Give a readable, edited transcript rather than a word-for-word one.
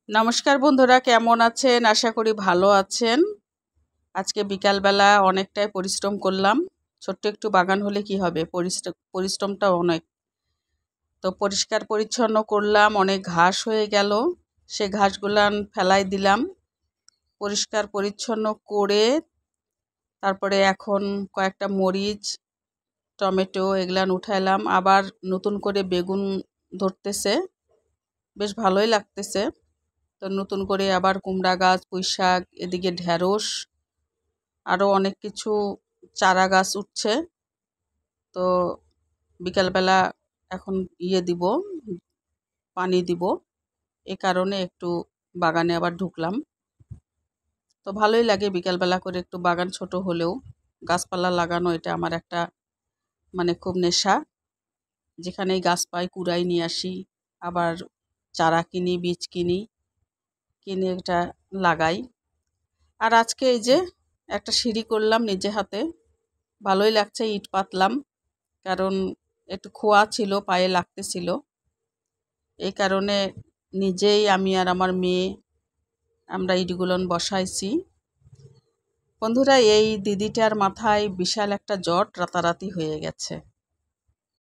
নমস্কার বন্ধুরা, কেমন আছেন? আশা করি ভালো আছেন। আজকে বিকালবেলা অনেকটাই পরিশ্রম করলাম। ছোট্ট একটু বাগান হলে কি হবে, পরিশ্রমটা অনেক। তো পরিষ্কার পরিচ্ছন্ন করলাম, অনেক ঘাস হয়ে গেল, সে ঘাসগুলান ফেলাই দিলাম। পরিষ্কার পরিচ্ছন্ন করে তারপরে এখন কয়েকটা মরিচ, টমেটো এগুলান উঠাইলাম। আবার নতুন করে বেগুন ধরতেছে, বেশ ভালোই লাগতেছে। তো নতুন করে আবার কুমড়া গাছ, পুঁই শাক, এদিকে ঢেঁড়স, আরও অনেক কিছু চারা গাছ উঠছে। তো বিকালবেলা এখন দিব, পানি দিব, এ কারণে একটু বাগানে আবার ঢুকলাম। তো ভালোই লাগে বিকালবেলা করে একটু বাগান, ছোট হলেও গাছপালা লাগানো, এটা আমার একটা খুব নেশা। যেখানেই গাছ পাই কুড়াই নিয়ে আসি, আবার চারা কিনি, বীজ কিনে এটা লাগাই। আর আজকে এই যে একটা সিঁড়ি করলাম নিজে হাতে, ভালোই লাগছে। ইট পাতলাম, কারণ একটু খোয়া ছিল, পায়ে লাগতেছিল। এই কারণে নিজেই আমি আর আমার মেয়ে আমরা ইটগুলো বসাইছি। বন্ধুরা, এই দিদিটার মাথায় বিশাল একটা জট রাতারাতি হয়ে গেছে।